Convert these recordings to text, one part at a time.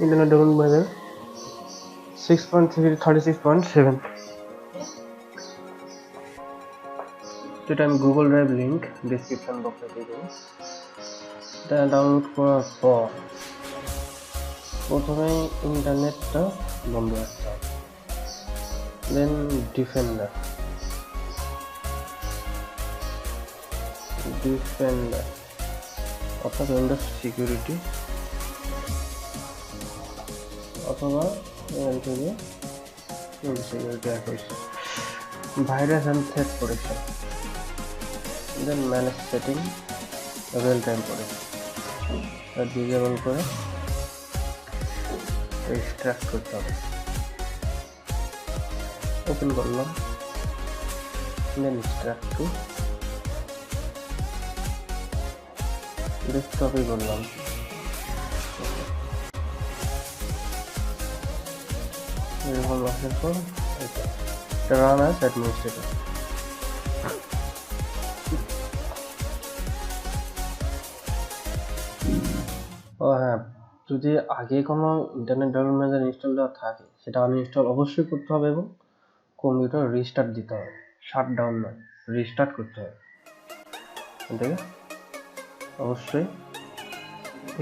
internet development manager 6.36.7 যেটা আমি Google drive link description বক্সে দিয়ে দেবো। এটা ডাউনলোড করার পর প্রথমেই ইন্টারনেটটা বন্ধ রাখতে হবে, দেন ডিফেন্ডার অর্থাৎ উইন্ডোজ সিকিউরিটি অথবা এখান থেকে Windows security application, virus and threat protection, then manage setting, real time protection disable করে এক্সট্রাক্ট করতে হবে। ওপেন করলাম, দেন এক্সট্রাক্ট টু ডেস্কটপে করলাম। এরকম আসার পর এটা রান অ্যাজ অ্যাডমিনিস্ট্রেটর। ও হ্যাঁ, যদি আগে কোনো ইন্টারনেট ডেভেলপমেন্ট ম্যানেজার ইনস্টল দেওয়া থাকে সেটা আনইনস্টল অবশ্যই করতে হবে এবং কম্পিউটার রিস্টার্ট দিতে হবে, শাট ডাউন নয়, রিস্টার্ট করতে হবে। ঠিক আছে, অবশ্যই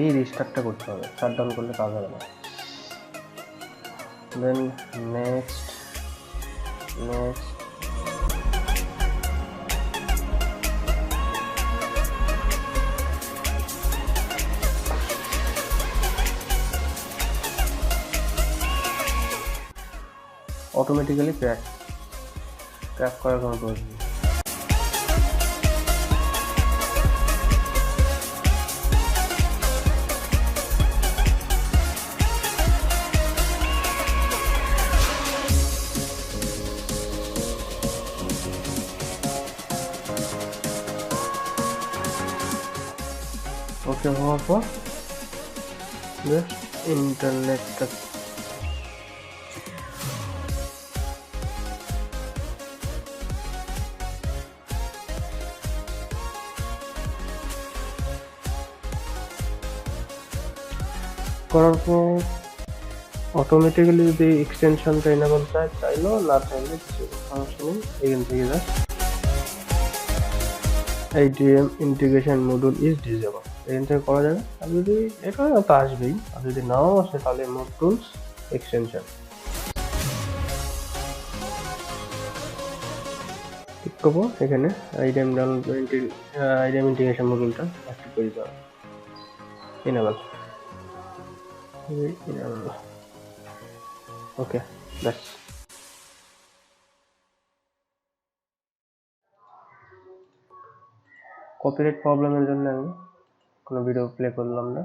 এই রিস্টার্টটা করতে হবে, শাট ডাউন করলে কাজ হবে না। দেন নেক্সট অটোমেটিক্যালি ক্র্যাক করার কোনো প্রয়োজন নেই। ওকে হওয়ার পর জাস্ট ইন্টারনেটটা করার পর অটোমেটিক্যালি যদি এক্সটেনশনটা এনেবল চাইলো, না চাইলে কিছু সমস্যা নেই, এখান থেকে just IDM integration module is disable এখান থেকে করা যাবে। আর যদি এটা তো আসবেই, আর যদি নাও আসে তাহলে মোড টুলস এক্সটেনশন ঠিক করবো। এখানে IDM ইন্টিগ্রেশন মডিউলটা অ্যাক্টিভ করে দিতে হবে, এনেবল। ওকে, ব্যাস। কপিরাইট প্রবলেমের জন্য আমি কোনো ভিডিও প্লে করলাম না।